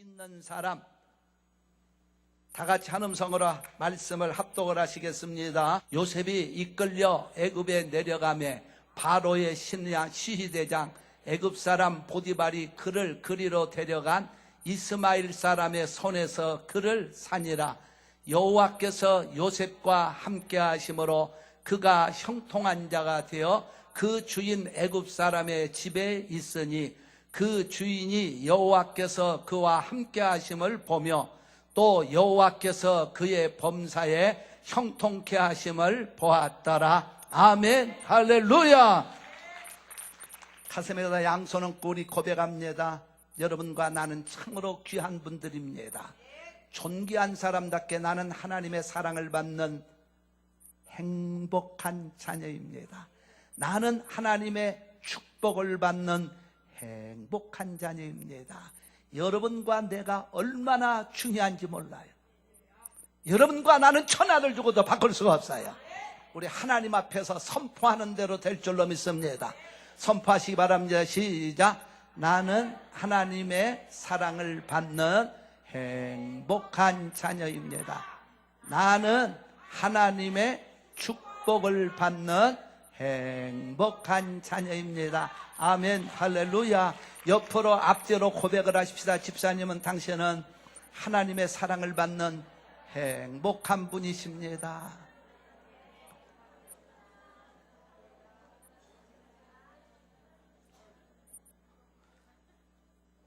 있는 사람 다 같이 한 음성으로 말씀을 합독을 하시겠습니다. 요셉이 이끌려 애굽에 내려가매 바로의 시희대장 애굽 사람 보디발이 그를 그리로 데려간 이스마엘 사람의 손에서 그를 산이라. 여호와께서 요셉과 함께 하심으로 그가 형통한 자가 되어 그 주인 애굽 사람의 집에 있으니 그 주인이 여호와께서 그와 함께 하심을 보며 또 여호와께서 그의 범사에 형통케 하심을 보았더라. 아멘. 할렐루야. 가슴에다 양손은 꿇이 고백합니다. 여러분과 나는 참으로 귀한 분들입니다. 존귀한 사람답게 나는 하나님의 사랑을 받는 행복한 자녀입니다. 나는 하나님의 축복을 받는 행복한 자녀입니다. 여러분과 내가 얼마나 중요한지 몰라요. 여러분과 나는 천하를 주고도 바꿀 수가 없어요. 우리 하나님 앞에서 선포하는 대로 될 줄로 믿습니다. 선포하시기 바랍니다. 시작. 나는 하나님의 사랑을 받는 행복한 자녀입니다. 나는 하나님의 축복을 받는 행복한 자녀입니다. 아멘. 할렐루야. 옆으로 앞뒤로 고백을 하십시다. 집사님은 당신은 하나님의 사랑을 받는 행복한 분이십니다.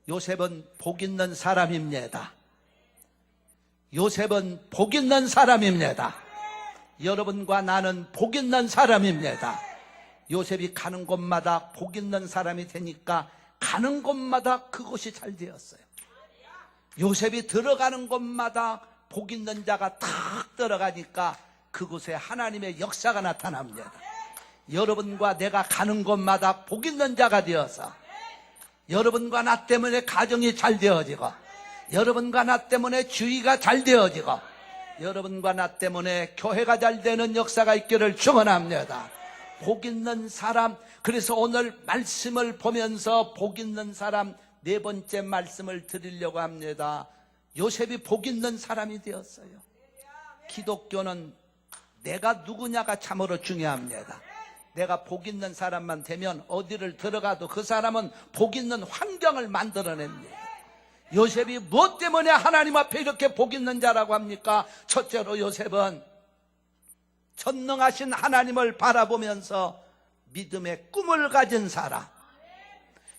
요셉은 복 있는 사람입니다. 요셉은 복 있는 사람입니다. 여러분과 나는 복 있는 사람입니다. 요셉이 가는 곳마다 복 있는 사람이 되니까 가는 곳마다 그곳이 잘 되었어요. 요셉이 들어가는 곳마다 복 있는 자가 탁 들어가니까 그곳에 하나님의 역사가 나타납니다. 여러분과 내가 가는 곳마다 복 있는 자가 되어서 여러분과 나 때문에 가정이 잘 되어지고 여러분과 나 때문에 주의가 잘 되어지고 여러분과 나 때문에 교회가 잘 되는 역사가 있기를 축원합니다. 복 있는 사람. 그래서 오늘 말씀을 보면서 복 있는 사람 네 번째 말씀을 드리려고 합니다. 요셉이 복 있는 사람이 되었어요. 기독교는 내가 누구냐가 참으로 중요합니다. 내가 복 있는 사람만 되면 어디를 들어가도 그 사람은 복 있는 환경을 만들어냅니다. 요셉이 무엇 때문에 하나님 앞에 이렇게 복 있는 자라고 합니까? 첫째로 요셉은 전능하신 하나님을 바라보면서 믿음의 꿈을 가진 사람.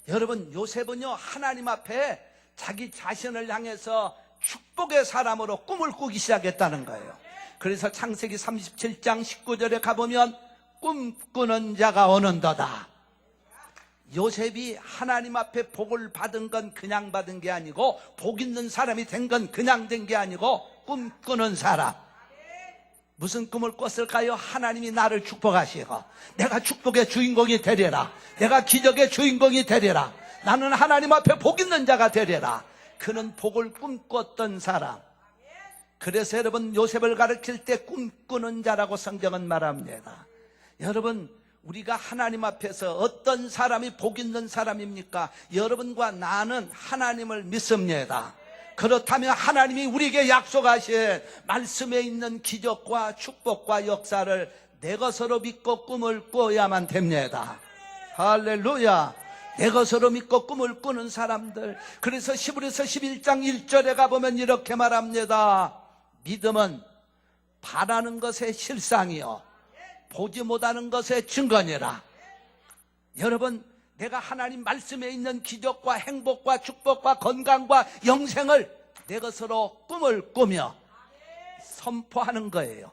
여러분, 요셉은요 하나님 앞에 자기 자신을 향해서 축복의 사람으로 꿈을 꾸기 시작했다는 거예요. 그래서 창세기 37장 19절에 가보면 꿈꾸는 자가 오는도다. 요셉이 하나님 앞에 복을 받은 건 그냥 받은 게 아니고 복 있는 사람이 된 건 그냥 된 게 아니고 꿈꾸는 사람. 무슨 꿈을 꿨을까요? 하나님이 나를 축복하시고 내가 축복의 주인공이 되리라. 내가 기적의 주인공이 되리라. 나는 하나님 앞에 복 있는 자가 되리라. 그는 복을 꿈꿨던 사람. 그래서 여러분, 요셉을 가르칠 때 꿈꾸는 자라고 성경은 말합니다. 여러분, 우리가 하나님 앞에서 어떤 사람이 복 있는 사람입니까? 여러분과 나는 하나님을 믿습니다. 그렇다면 하나님이 우리에게 약속하신 말씀에 있는 기적과 축복과 역사를 내 것으로 믿고 꿈을 꾸어야만 됩니다. 할렐루야. 내 것으로 믿고 꿈을 꾸는 사람들. 그래서 히브리서 11장 1절에 가보면 이렇게 말합니다. 믿음은 바라는 것의 실상이요 보지 못하는 것의 증거니라. 여러분, 내가 하나님 말씀에 있는 기적과 행복과 축복과 건강과 영생을 내 것으로 꿈을 꾸며 선포하는 거예요.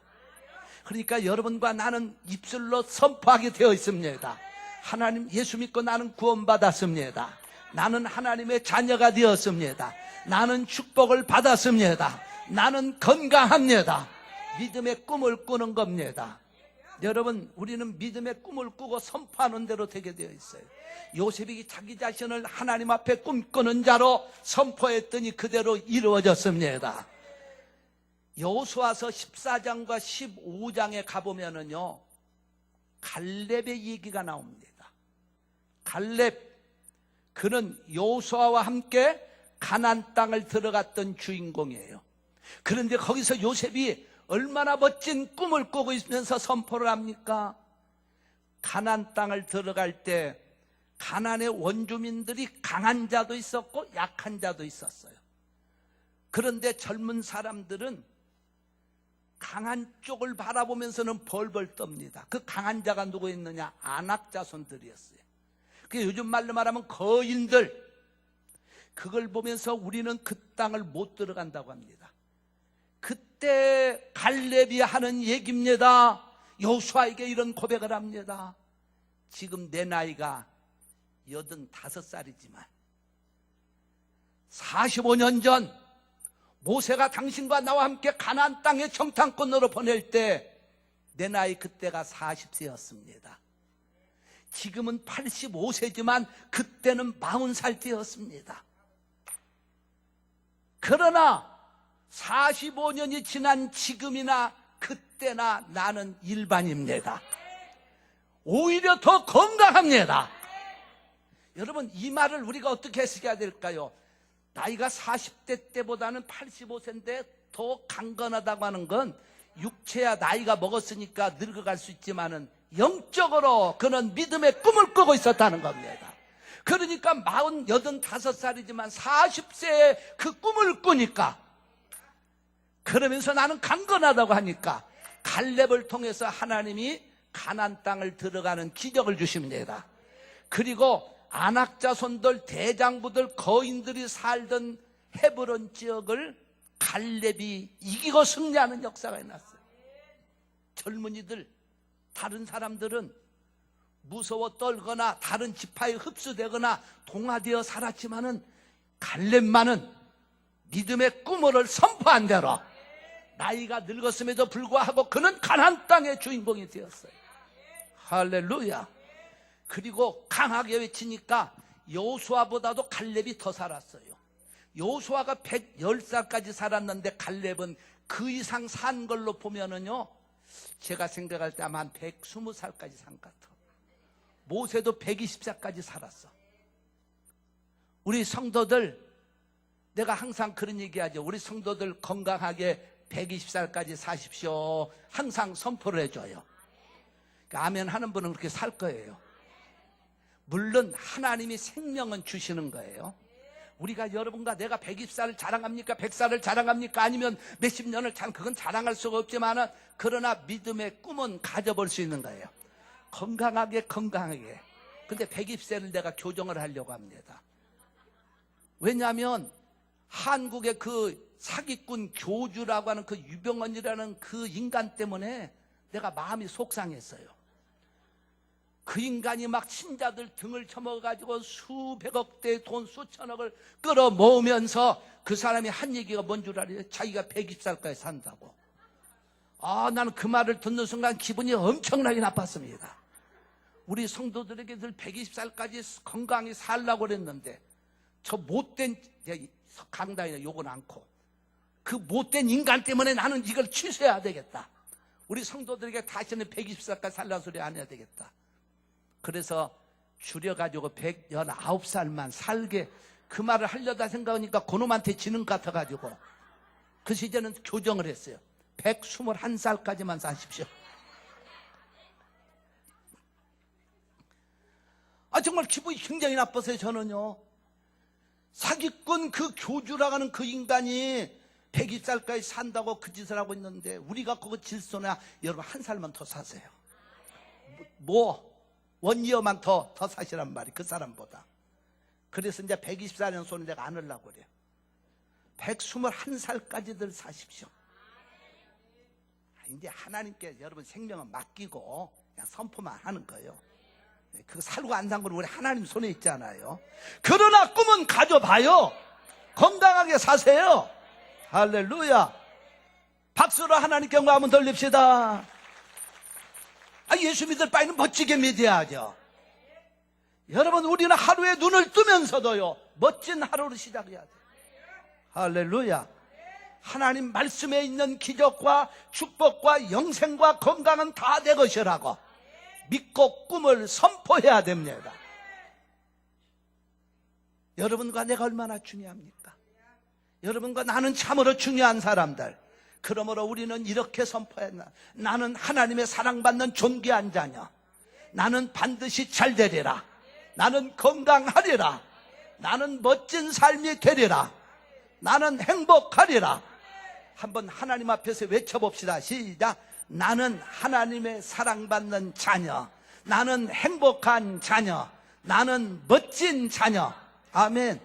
그러니까 여러분과 나는 입술로 선포하게 되어 있습니다. 하나님, 예수 믿고 나는 구원받았습니다. 나는 하나님의 자녀가 되었습니다. 나는 축복을 받았습니다. 나는 건강합니다. 믿음의 꿈을 꾸는 겁니다. 여러분, 우리는 믿음의 꿈을 꾸고 선포하는 대로 되게 되어 있어요. 요셉이 자기 자신을 하나님 앞에 꿈꾸는 자로 선포했더니 그대로 이루어졌습니다. 여호수아서 14장과 15장에 가보면은요 갈렙의 얘기가 나옵니다. 갈렙, 그는 여호수아와 함께 가나안 땅을 들어갔던 주인공이에요. 그런데 거기서 요셉이 얼마나 멋진 꿈을 꾸고 있으면서 선포를 합니까? 가나안 땅을 들어갈 때 가나안의 원주민들이 강한 자도 있었고 약한 자도 있었어요. 그런데 젊은 사람들은 강한 쪽을 바라보면서는 벌벌 떱니다. 그 강한 자가 누구였느냐? 아낙 자손들이었어요. 그 요즘 말로 말하면 거인들. 그걸 보면서 우리는 그 땅을 못 들어간다고 합니다. 그때 갈렙이 하는 얘기입니다. 여호수아에게 이런 고백을 합니다. 지금 내 나이가 85살이지만 45년 전 모세가 당신과 나와 함께 가나안 땅의 정탐꾼으로 보낼 때 내 나이 그때가 40세였습니다. 지금은 85세지만 그때는 40살 때였습니다. 그러나 45년이 지난 지금이나 그때나 나는 일반입니다. 오히려 더 건강합니다. 여러분, 이 말을 우리가 어떻게 해석해야 될까요? 나이가 40대 때보다는 85세인데 더 강건하다고 하는 건 육체야 나이가 먹었으니까 늙어갈 수 있지만은 영적으로 그는 믿음의 꿈을 꾸고 있었다는 겁니다. 그러니까 85살이지만 40세에 그 꿈을 꾸니까, 그러면서 나는 강건하다고 하니까 갈렙을 통해서 하나님이 가나안 땅을 들어가는 기적을 주십니다. 그리고 아낙 자손들, 대장부들, 거인들이 살던 헤브론 지역을 갈렙이 이기고 승리하는 역사가 일어났어요. 젊은이들, 다른 사람들은 무서워 떨거나 다른 지파에 흡수되거나 동화되어 살았지만은 갈렙만은 믿음의 꿈을 선포한 대로 나이가 늙었음에도 불구하고 그는 가나안 땅의 주인공이 되었어요. 할렐루야. 그리고 강하게 외치니까 여호수아보다도 갈렙이 더 살았어요. 여호수아가 110살까지 살았는데 갈렙은 그 이상 산 걸로 보면은요, 제가 생각할 때 아마 한 120살까지 산 것 같아. 모세도 120살까지 살았어. 우리 성도들, 내가 항상 그런 얘기하죠. 우리 성도들 건강하게 120살까지 사십시오. 항상 선포를 해줘요. 아멘 하는 분은 그렇게 살 거예요. 물론 하나님이 생명은 주시는 거예요. 우리가 여러분과 내가 120살을 자랑합니까? 100살을 자랑합니까? 아니면 몇십 년을 그건 자랑할 수가 없지만, 그러나 믿음의 꿈은 가져볼 수 있는 거예요. 건강하게. 근데 120세를 내가 교정을 하려고 합니다. 왜냐하면 한국의 그 사기꾼 교주라고 하는 그 유병헌이라는 그 인간 때문에 내가 마음이 속상했어요. 그 인간이 막 신자들 등을 쳐먹어가지고 수백억대의 돈, 수천억을 끌어모으면서 그 사람이 한 얘기가 뭔 줄 알아요? 자기가 120살까지 산다고. 나는 그 말을 듣는 순간 기분이 엄청나게 나빴습니다. 우리 성도들에게 늘 120살까지 건강히 살라고 그랬는데, 저 못된 강단이나 욕은 않고, 그 못된 인간 때문에 나는 이걸 취소해야 되겠다. 우리 성도들에게 다시는 120살까지 살라는 소리 안 해야 되겠다. 그래서 줄여가지고 119살만 살게, 그 말을 하려다 생각하니까 그놈한테 지는 것 같아가지고, 그래서 이제는 교정을 했어요. 121살까지만 사십시오. 정말 기분이 굉장히 나빴어요. 저는요, 사기꾼 그 교주라고 하는 그 인간이 120살까지 산다고 그 짓을 하고 있는데, 우리가 그거 질서나 여러분 한 살만 더 사세요. 원이어만 더 사시란 말이, 그 사람보다. 그래서 이제 120살이라는 소리 내가 안 하려고 그래요. 121살까지들 사십시오. 이제 하나님께 여러분 생명은 맡기고 그냥 선포만 하는 거예요. 그거 살고 안 산 건 우리 하나님 손에 있잖아요. 그러나 꿈은 가져봐요. 건강하게 사세요. 할렐루야. 박수로 하나님께 영광 한번 돌립시다. 예수 믿을 바에는 멋지게 믿어야죠. 여러분, 우리는 하루에 눈을 뜨면서도요, 멋진 하루를 시작해야 돼요. 할렐루야. 하나님 말씀에 있는 기적과 축복과 영생과 건강은 다 내 것이라고 믿고 꿈을 선포해야 됩니다. 여러분과 내가 얼마나 중요합니까? 여러분과 나는 참으로 중요한 사람들. 그러므로 우리는 이렇게 선포했나. 나는 하나님의 사랑받는 존귀한 자녀. 나는 반드시 잘 되리라. 나는 건강하리라. 나는 멋진 삶이 되리라. 나는 행복하리라. 한번 하나님 앞에서 외쳐봅시다. 시작. 나는 하나님의 사랑받는 자녀. 나는 행복한 자녀. 나는 멋진 자녀. 아멘.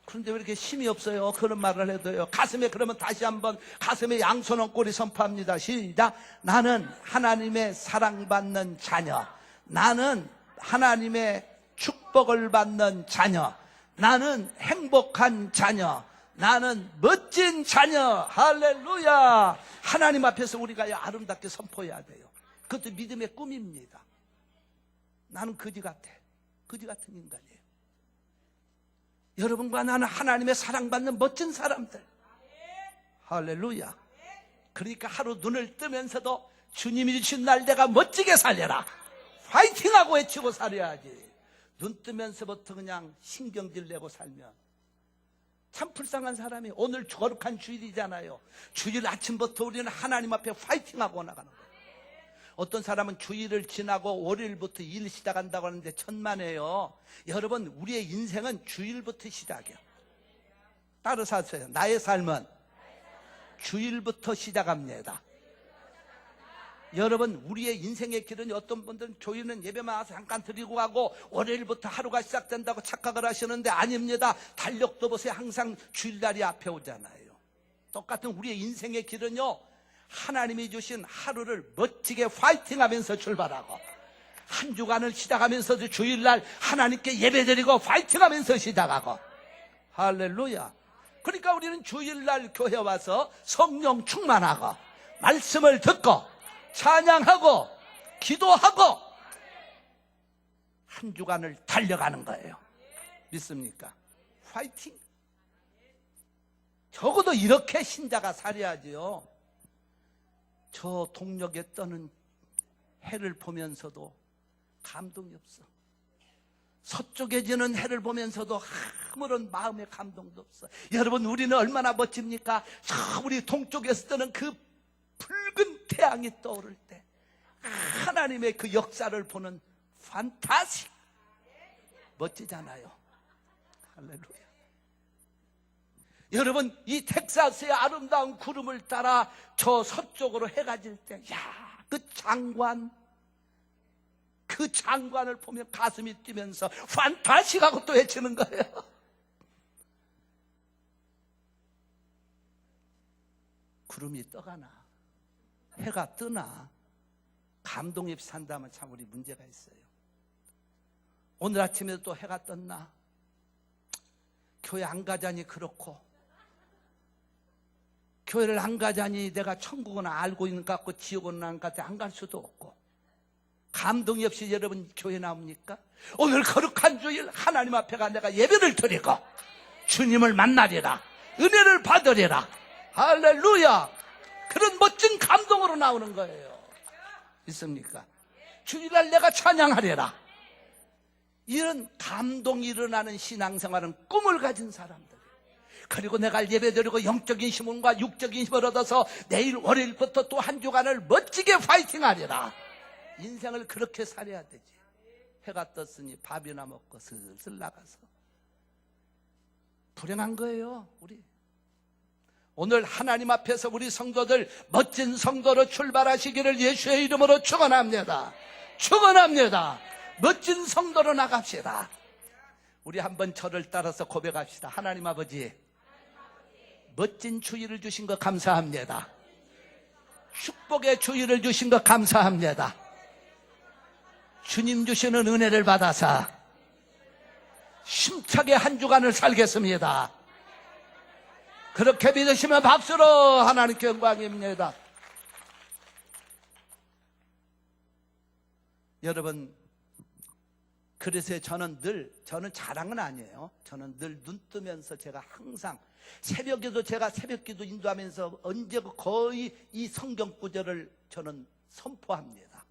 그런데 왜 이렇게 힘이 없어요? 그런 말을 해도요. 가슴에, 그러면 다시 한번 가슴에 양손 얹고 우리 선포합니다. 시작. 나는 하나님의 사랑받는 자녀. 나는 하나님의 축복을 받는 자녀. 나는 행복한 자녀. 나는 멋진 자녀. 할렐루야. 하나님 앞에서 우리가 아름답게 선포해야 돼요. 그것도 믿음의 꿈입니다. 나는 거지 같아. 거지 같은 인간이에요. 여러분과 나는 하나님의 사랑받는 멋진 사람들. 할렐루야. 그러니까 하루 눈을 뜨면서도 주님이 주신 날 내가 멋지게 살려라. 파이팅하고 외치고 살아야지. 눈 뜨면서부터 그냥 신경질 내고 살면 참 불쌍한 사람이. 오늘 거룩한 주일이잖아요. 주일 아침부터 우리는 하나님 앞에 파이팅하고 나가는 거예요. 어떤 사람은 주일을 지나고 월요일부터 일 시작한다고 하는데 천만에요. 여러분, 우리의 인생은 주일부터 시작이에요. 따라서 하세요. 나의 삶은 주일부터 시작합니다. 여러분, 우리의 인생의 길은 어떤 분들은 주일은 예배만 와서 잠깐 드리고 가고 월요일부터 하루가 시작된다고 착각을 하시는데 아닙니다. 달력도 보세요. 항상 주일날이 앞에 오잖아요. 똑같은 우리의 인생의 길은요, 하나님이 주신 하루를 멋지게 파이팅하면서 출발하고 한 주간을 시작하면서도 주일날 하나님께 예배드리고 파이팅하면서 시작하고. 할렐루야. 그러니까 우리는 주일날 교회 와서 성령 충만하고 말씀을 듣고 찬양하고 기도하고 한 주간을 달려가는 거예요. 믿습니까? 파이팅. 적어도 이렇게 신자가 살아야지요. 저 동력에 떠는 해를 보면서도 감동이 없어. 서쪽에 지는 해를 보면서도 아무런 마음의 감동도 없어. 여러분, 우리는 얼마나 멋집니까? 저 우리 동쪽에서 뜨는 그 붉은 태양이 떠오를 때 하나님의 그 역사를 보는 판타식. 멋지잖아요. 할렐루야. 여러분, 이 텍사스의 아름다운 구름을 따라 저 서쪽으로 해가 질 때, 야, 그 장관을 보면 가슴이 뛰면서 판타식하고 또 외치는 거예요. 구름이 떠가나 해가 뜨나 감동이 없이 산다면 참 우리 문제가 있어요. 오늘 아침에도 또 해가 떴나? 교회 안 가자니 그렇고, 교회를 안 가자니 내가 천국은 알고 있는 것 같고 지옥은 안 가자, 안 갈 수도 없고. 감동이 없이 여러분 교회 나옵니까? 오늘 거룩한 주일 하나님 앞에 가 내가 예배를 드리고 주님을 만나리라, 은혜를 받으리라. 할렐루야. 그런 멋진 감동으로 나오는 거예요. 있습니까? 주일날 내가 찬양하리라. 이런 감동이 일어나는 신앙생활은 꿈을 가진 사람들. 그리고 내가 예배드리고 영적인 힘과 육적인 힘을 얻어서 내일 월요일부터 또 한 주간을 멋지게 파이팅하리라. 인생을 그렇게 살아야 되지. 해가 떴으니 밥이나 먹고 슬슬 나가서. 불행한 거예요, 우리. 오늘 하나님 앞에서 우리 성도들 멋진 성도로 출발하시기를 예수의 이름으로 축원합니다. 축원합니다. 멋진 성도로 나갑시다. 우리 한번 저를 따라서 고백합시다. 하나님 아버지, 멋진 주일을 주신 것 감사합니다. 축복의 주일을 주신 것 감사합니다. 주님 주시는 은혜를 받아서 힘차게 한 주간을 살겠습니다. 그렇게 믿으시면 박수로 하나님께 영광입니다. 여러분, 그래서 저는 자랑은 아니에요. 저는 늘 눈 뜨면서 제가 항상 새벽에도 제가 새벽기도 인도하면서 언제 거의 이 성경 구절을 저는 선포합니다.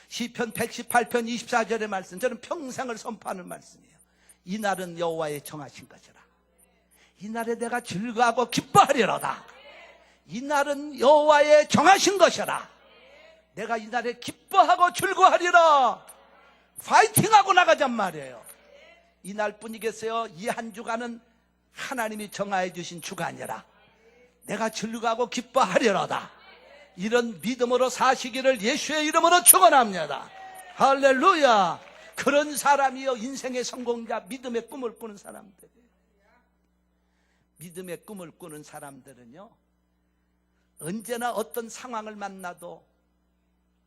시편 118편 24절의 말씀, 저는 평생을 선포하는 말씀이에요. 이날은 여호와의 정하신 것이라. 이날에 내가 즐거워하고 기뻐하리로다. 이날은 여호와의 정하신 것이라. 내가 이날에 기뻐하고 즐거워하리라. 파이팅하고 나가잔 말이에요. 이날뿐이겠어요? 이 한 주간은 하나님이 정하여 주신 주간이라. 내가 즐거워하고 기뻐하리로다. 이런 믿음으로 사시기를 예수의 이름으로 축원합니다. 할렐루야. 그런 사람이요, 인생의 성공자, 믿음의 꿈을 꾸는 사람들. 믿음의 꿈을 꾸는 사람들은요, 언제나 어떤 상황을 만나도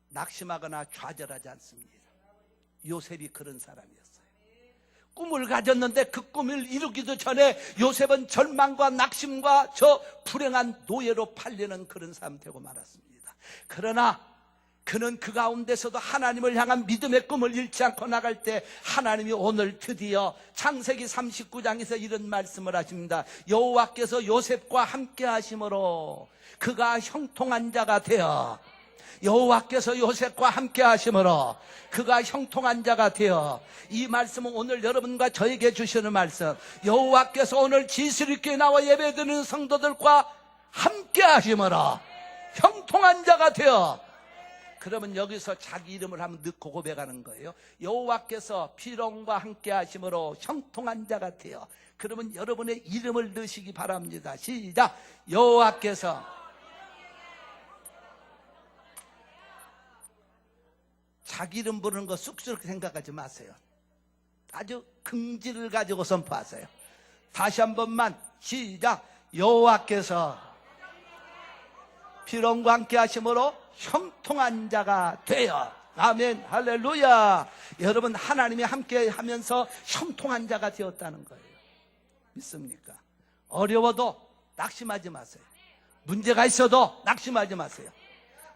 낙심하거나 좌절하지 않습니다. 요셉이 그런 사람이었어요. 꿈을 가졌는데 그 꿈을 이루기도 전에 요셉은 절망과 낙심과 저 불행한 노예로 팔리는 그런 사람 되고 말았습니다. 그러나 그는 그 가운데서도 하나님을 향한 믿음의 꿈을 잃지 않고 나갈 때 하나님이 오늘 드디어 창세기 39장에서 이런 말씀을 하십니다. 여호와께서 요셉과 함께 하심으로 그가 형통한 자가 되어, 여호와께서 요셉과 함께 하심으로 그가 형통한 자가 되어. 이 말씀은 오늘 여러분과 저에게 주시는 말씀. 여호와께서 오늘 지스럽게 나와 예배드리는 성도들과 함께 하심으로 형통한 자가 되어. 그러면 여기서 자기 이름을 한번 넣고 고백하는 거예요. 여호와께서 피롱과 함께 하심으로 형통한 자가 되어. 그러면 여러분의 이름을 넣으시기 바랍니다. 시작. 여호와께서. 자기 이름 부르는 거 쑥스럽게 생각하지 마세요. 아주 긍지를 가지고 선포하세요. 다시 한 번만 시작. 여호와께서 피롱과 함께 하심으로 형통한 자가 되어. 아멘. 할렐루야. 여러분, 하나님이 함께 하면서 형통한 자가 되었다는 거예요. 믿습니까? 어려워도 낙심하지 마세요. 문제가 있어도 낙심하지 마세요.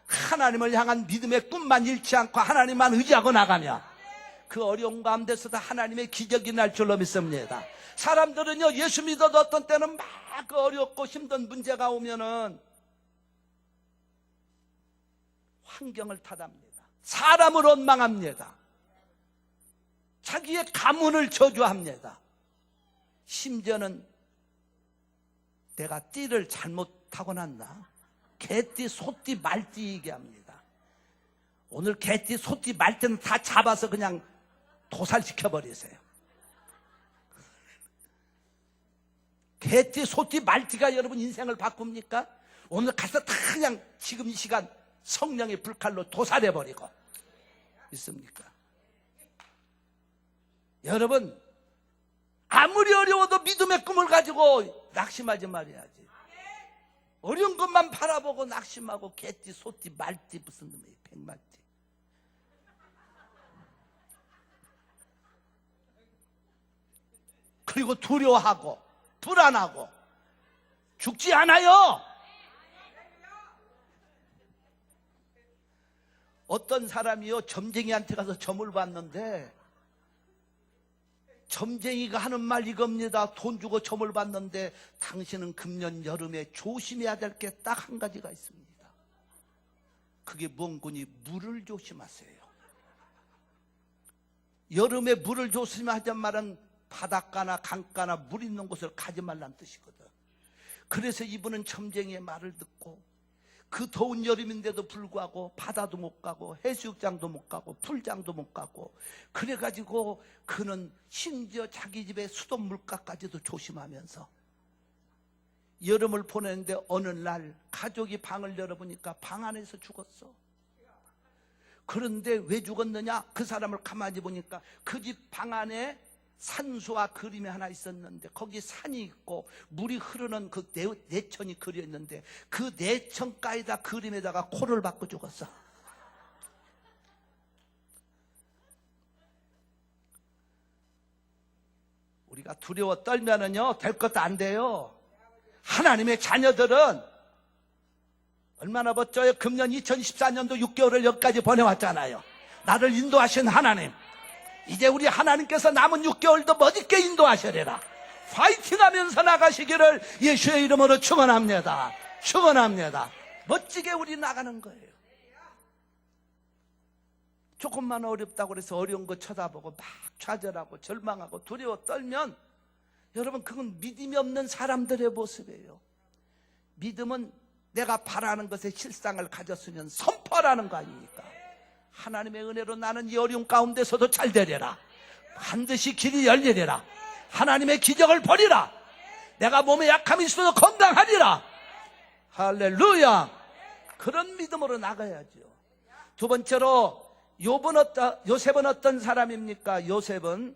하나님을 향한 믿음의 꿈만 잃지 않고 하나님만 의지하고 나가면 그 어려운 가운데서도 하나님의 기적이 날 줄로 믿습니다. 사람들은요, 예수 믿어도 어떤 때는 막 그 어렵고 힘든 문제가 오면은 환경을 탓합니다. 사람을 원망합니다. 자기의 가문을 저주합니다. 심지어는 내가 띠를 잘못 타고났나? 개띠, 소띠, 말띠 얘기합니다. 오늘 개띠, 소띠, 말띠는 다 잡아서 그냥 도살시켜버리세요. 개띠, 소띠, 말띠가 여러분 인생을 바꿉니까? 오늘 가서 다 그냥 지금 이 시간 성령의 불칼로 도살해버리고. 있습니까? 여러분, 아무리 어려워도 믿음의 꿈을 가지고 낙심하지 말아야지. 어려운 것만 바라보고 낙심하고 개띠, 소띠, 말띠, 무슨 놈의 백말띠. 그리고 두려워하고 불안하고 죽지 않아요. 어떤 사람이요, 점쟁이한테 가서 점을 봤는데 점쟁이가 하는 말 이겁니다. 돈 주고 점을 봤는데 당신은 금년 여름에 조심해야 될 게 딱 한 가지가 있습니다. 그게 뭔군이 물을 조심하세요. 여름에 물을 조심하자는 말은 바닷가나 강가나 물 있는 곳을 가지 말라는 뜻이거든. 그래서 이분은 점쟁이의 말을 듣고 그 더운 여름인데도 불구하고 바다도 못 가고 해수욕장도 못 가고 풀장도 못 가고 그래가지고 그는 심지어 자기 집에 수돗 물가까지도 조심하면서 여름을 보내는데 어느 날 가족이 방을 열어보니까 방 안에서 죽었어. 그런데 왜 죽었느냐? 그 사람을 가만히 보니까 그 집 방 안에 산수와 그림이 하나 있었는데 거기 산이 있고 물이 흐르는 그 내천이 그려 있는데 그 내천가에다 그림에다가 코를 박고 죽었어. 우리가 두려워 떨면은요, 될 것도 안 돼요. 하나님의 자녀들은 얼마나 멋져요. 금년 2014년도 6개월을 여기까지 보내왔잖아요. 나를 인도하신 하나님. 이제 우리 하나님께서 남은 6개월도 멋있게 인도하셔라. 파이팅 하면서 나가시기를 예수의 이름으로 축원합니다. 축원합니다. 멋지게 우리 나가는 거예요. 조금만 어렵다고 그래서 어려운 거 쳐다보고 막 좌절하고 절망하고 두려워 떨면 여러분 그건 믿음이 없는 사람들의 모습이에요. 믿음은 내가 바라는 것의 실상을 가졌으면 선포하라는 거 아닙니까? 하나님의 은혜로 나는 이 어려운 가운데서도 잘 되리라. 반드시 길이 열리리라. 하나님의 기적을 보리라. 내가 몸에 약함이 있어도 건강하리라. 할렐루야. 그런 믿음으로 나가야죠. 두 번째로 요셉은 어떤 사람입니까? 요셉은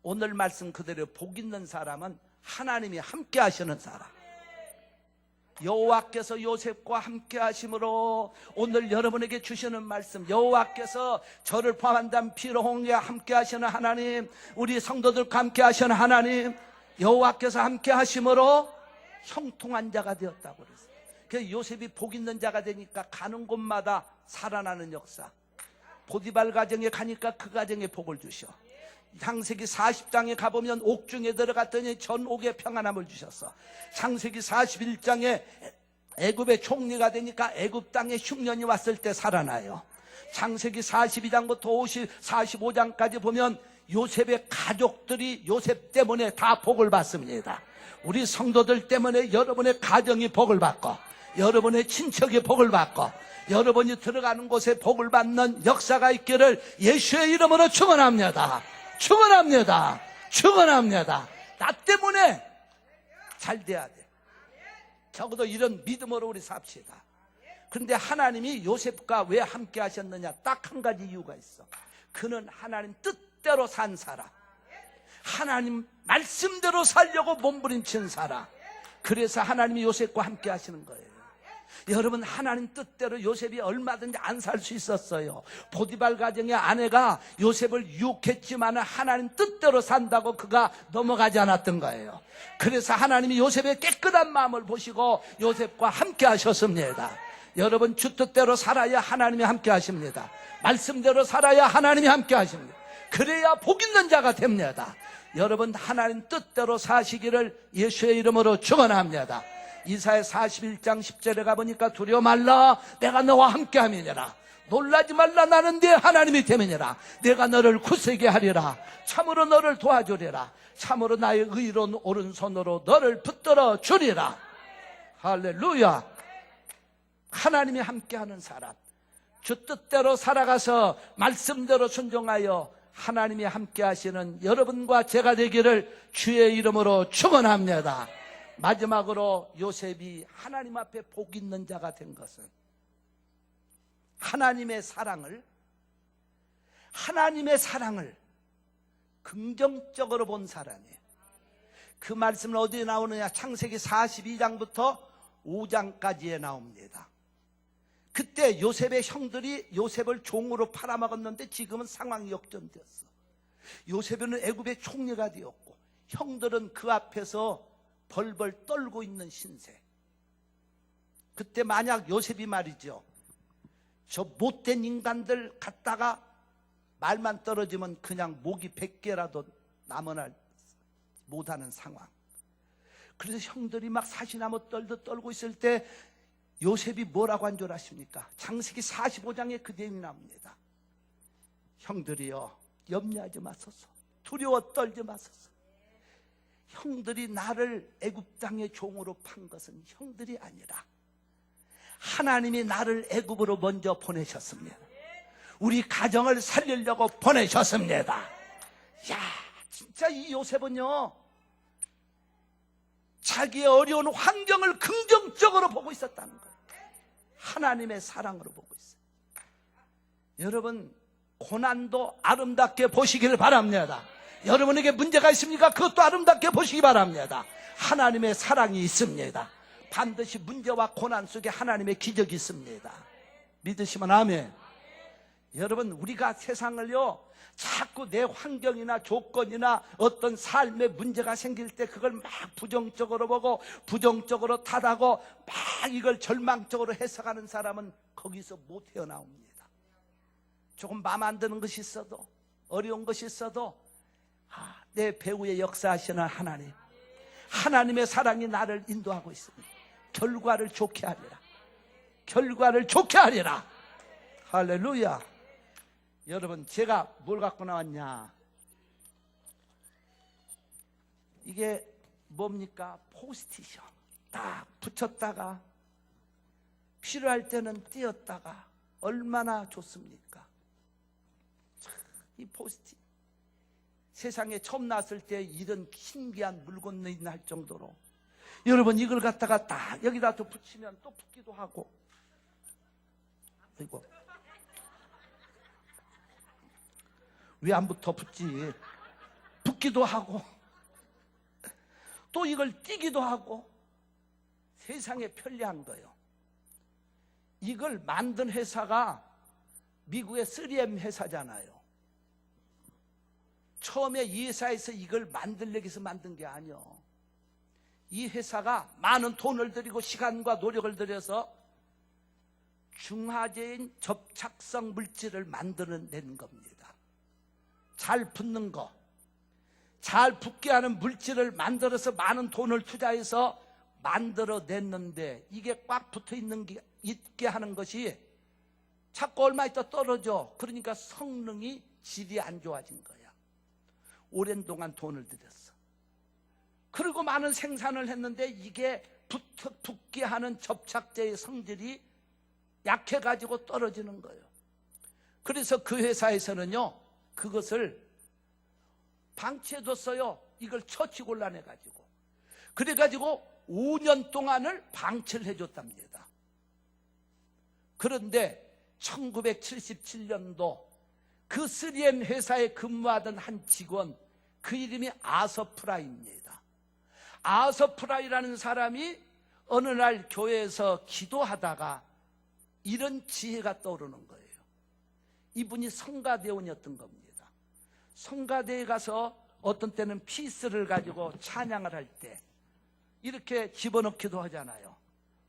오늘 말씀 그대로 복 있는 사람은 하나님이 함께 하시는 사람. 여호와께서 요셉과 함께 하심으로 오늘 여러분에게 주시는 말씀, 여호와께서 저를 포함한 피로홍에 함께 하시는 하나님, 우리 성도들과 함께 하시는 하나님, 여호와께서 함께 하심으로 형통한 자가 되었다고 그랬어요. 그래서 요셉이 복 있는 자가 되니까 가는 곳마다 살아나는 역사. 보디발 가정에 가니까 그 가정에 복을 주셔. 창세기 40장에 가보면 옥중에 들어갔더니 전 옥에 평안함을 주셨어. 창세기 41장에 애굽의 총리가 되니까 애굽 땅에 흉년이 왔을 때 살아나요. 창세기 42장부터 45장까지 보면 요셉의 가족들이 요셉 때문에 다 복을 받습니다. 우리 성도들 때문에 여러분의 가정이 복을 받고, 여러분의 친척이 복을 받고, 여러분이 들어가는 곳에 복을 받는 역사가 있기를 예수의 이름으로 축원합니다. 축원합니다. 축원합니다. 나 때문에 잘 돼야 돼. 적어도 이런 믿음으로 우리 삽시다. 그런데 하나님이 요셉과 왜 함께 하셨느냐? 딱 한 가지 이유가 있어. 그는 하나님 뜻대로 산 사람, 하나님 말씀대로 살려고 몸부림친 사람. 그래서 하나님이 요셉과 함께 하시는 거예요. 여러분, 하나님 뜻대로 요셉이 얼마든지 안 살 수 있었어요. 보디발 가정의 아내가 요셉을 유혹했지만 하나님 뜻대로 산다고 그가 넘어가지 않았던 거예요. 그래서 하나님이 요셉의 깨끗한 마음을 보시고 요셉과 함께 하셨습니다. 여러분, 주 뜻대로 살아야 하나님이 함께 하십니다. 말씀대로 살아야 하나님이 함께 하십니다. 그래야 복 있는 자가 됩니다. 여러분, 하나님 뜻대로 사시기를 예수의 이름으로 축원합니다. 이사야 41장 10절에 가보니까 두려워 말라, 내가 너와 함께 함이니라. 놀라지 말라, 나는 네 하나님이 됨이니라. 내가 너를 굳세게 하리라. 참으로 너를 도와주리라. 참으로 나의 의로운 오른손으로 너를 붙들어 주리라. 할렐루야. 하나님이 함께하는 사람, 주 뜻대로 살아가서 말씀대로 순종하여 하나님이 함께하시는 여러분과 제가 되기를 주의 이름으로 축원합니다. 마지막으로 요셉이 하나님 앞에 복 있는 자가 된 것은 하나님의 사랑을 긍정적으로 본 사람이에요. 그 말씀은 어디에 나오느냐? 창세기 42장부터 5장까지에 나옵니다. 그때 요셉의 형들이 요셉을 종으로 팔아먹었는데 지금은 상황이 역전되었어. 요셉은 애굽의 총리가 되었고 형들은 그 앞에서 벌벌 떨고 있는 신세. 그때 만약 요셉이 말이죠, 저 못된 인간들 갖다가 말만 떨어지면 그냥 목이 100개라도 남아날 못하는 상황. 그래서 형들이 막 사시나무 떨듯 떨고 있을 때 요셉이 뭐라고 한 줄 아십니까? 창세기 45장에 그 내용이 나옵니다. 형들이여, 염려하지 마소서. 두려워 떨지 마소서. 형들이 나를 애굽 땅의 종으로 판 것은 형들이 아니라 하나님이 나를 애굽으로 먼저 보내셨습니다. 우리 가정을 살리려고 보내셨습니다. 야, 진짜 이 요셉은요, 자기의 어려운 환경을 긍정적으로 보고 있었다는 거예요. 하나님의 사랑으로 보고 있어요. 여러분, 고난도 아름답게 보시기를 바랍니다. 여러분에게 문제가 있습니까? 그것도 아름답게 보시기 바랍니다. 하나님의 사랑이 있습니다. 반드시 문제와 고난 속에 하나님의 기적이 있습니다. 믿으시면 아멘. 여러분, 우리가 세상을요, 자꾸 내 환경이나 조건이나 어떤 삶의 문제가 생길 때 그걸 막 부정적으로 보고 부정적으로 탓하고 막 이걸 절망적으로 해석하는 사람은 거기서 못 헤어나옵니다. 조금 마음 안 드는 것이 있어도, 어려운 것이 있어도 내 배후에 역사하시는 하나님, 하나님의 사랑이 나를 인도하고 있습니다. 결과를 좋게 하리라. 결과를 좋게 하리라. 할렐루야. 여러분, 제가 뭘 갖고 나왔냐? 이게 뭡니까? 포스트잇이요. 딱 붙였다가 필요할 때는 띄었다가 얼마나 좋습니까? 이 포스트잇 세상에 처음 나왔을 때 이런 신기한 물건이 있나 할 정도로 여러분 이걸 갖다가 딱 여기다 또 붙이면 또 붙기도 하고 이거 왜 안 붙어? 붙지. 붙기도 하고 또 이걸 띄기도 하고 세상에 편리한 거예요. 이걸 만든 회사가 미국의 3M 회사잖아요. 처음에 이 회사에서 이걸 만들려고 해서 만든 게 아니요. 이 회사가 많은 돈을 들이고 시간과 노력을 들여서 중화제인 접착성 물질을 만들어낸 겁니다. 잘 붙는 거, 잘 붙게 하는 물질을 만들어서 많은 돈을 투자해서 만들어냈는데 이게 꽉 붙어 있게 하는 것이 자꾸 얼마 있다 떨어져. 그러니까 성능이 질이 안 좋아진 거야. 오랜 동안 돈을 들였어. 그리고 많은 생산을 했는데 이게 붙게 하는 접착제의 성질이 약해가지고 떨어지는 거예요. 그래서 그 회사에서는요 그것을 방치해뒀어요. 이걸 처치곤란해가지고. 그래가지고 5년 동안을 방치를 해줬답니다. 그런데 1977년도 그 3M 회사에 근무하던 한 직원, 그 이름이 아서프라이입니다. 아서프라이라는 사람이 어느 날 교회에서 기도하다가 이런 지혜가 떠오르는 거예요. 이분이 성가대원이었던 겁니다. 성가대에 가서 어떤 때는 피스를 가지고 찬양을 할 때 이렇게 집어넣기도 하잖아요.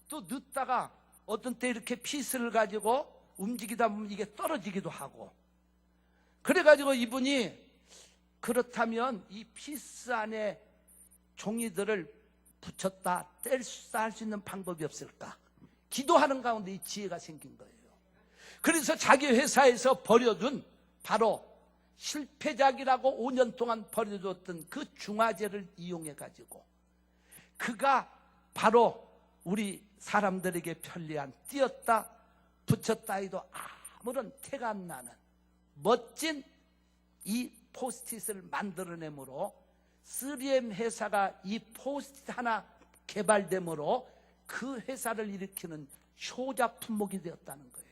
또 넣다가 어떤 때 이렇게 피스를 가지고 움직이다 보면 이게 떨어지기도 하고. 그래가지고 이분이 그렇다면 이 피스 안에 종이들을 붙였다 뗄 수 있는 방법이 없을까? 기도하는 가운데 이 지혜가 생긴 거예요. 그래서 자기 회사에서 버려둔 바로 실패작이라고 5년 동안 버려뒀던 그 중화제를 이용해가지고 그가 바로 우리 사람들에게 편리한 띄었다 붙였다 해도 아무런 태가 안 나는 멋진 이 포스트잇을 만들어내므로 3M 회사가 이 포스트잇 하나 개발됨으로 그 회사를 일으키는 효자 품목이 되었다는 거예요.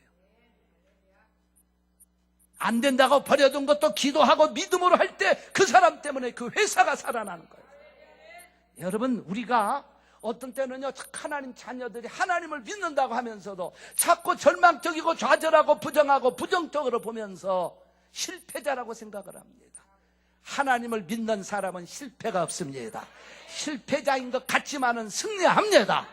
안 된다고 버려둔 것도 기도하고 믿음으로 할 때 그 사람 때문에 그 회사가 살아나는 거예요. 여러분 우리가 어떤 때는요 하나님 자녀들이 하나님을 믿는다고 하면서도 자꾸 절망적이고 좌절하고 부정하고 부정적으로 보면서 실패자라고 생각을 합니다. 하나님을 믿는 사람은 실패가 없습니다. 실패자인 것 같지만은 승리합니다.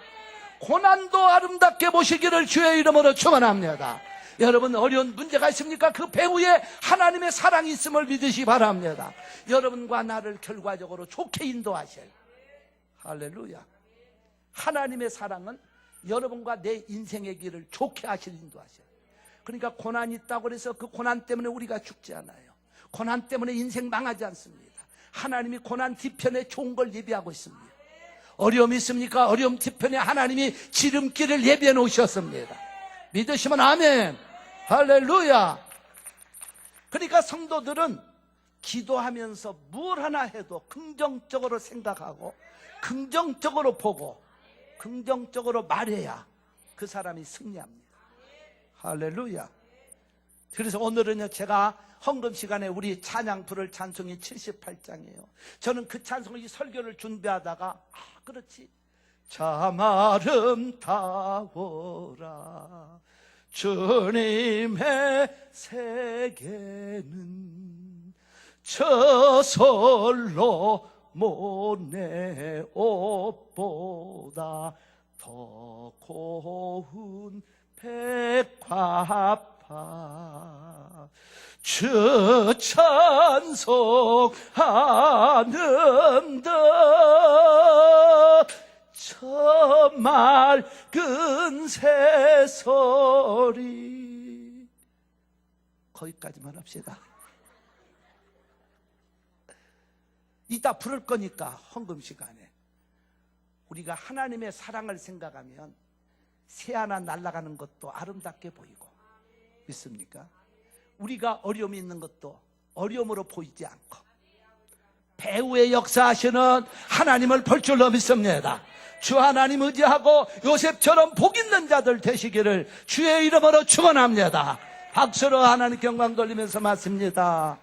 고난도 아름답게 보시기를 주의 이름으로 축원합니다. 여러분 어려운 문제가 있습니까? 그 배후에 하나님의 사랑이 있음을 믿으시 바랍니다. 여러분과 나를 결과적으로 좋게 인도하실 할렐루야. 하나님의 사랑은 여러분과 내 인생의 길을 좋게 하실 인도하실. 그러니까 고난이 있다고 해서 그 고난 때문에 우리가 죽지 않아요. 고난 때문에 인생 망하지 않습니다. 하나님이 고난 뒤편에 좋은 걸 예비하고 있습니다. 어려움이 있습니까? 어려움 뒤편에 하나님이 지름길을 예비해 놓으셨습니다. 믿으시면 아멘. 할렐루야. 그러니까 성도들은 기도하면서 뭘 하나 해도 긍정적으로 생각하고 긍정적으로 보고 긍정적으로 말해야 그 사람이 승리합니다. 할렐루야. 그래서 오늘은요 제가 헌금 시간에 우리 찬양 부를 찬송이 78장이에요. 저는 그 찬송을 이 설교를 준비하다가 그렇지 참 아름다워라 주님의 세계는 저설로 못내 옷보다 더 고운 백화파 주 찬송하는다 저 맑은 새소리. 거기까지만 합시다. 이따 부를 거니까 헌금 시간에 우리가 하나님의 사랑을 생각하면 새 하나 날아가는 것도 아름답게 보이고, 믿습니까? 우리가 어려움이 있는 것도 어려움으로 보이지 않고 배후의 역사하시는 하나님을 볼 줄로 믿습니다. 주 하나님 의지하고 요셉처럼 복 있는 자들 되시기를 주의 이름으로 축원합니다. 박수로 하나님 영광 돌리면서 맞습니다.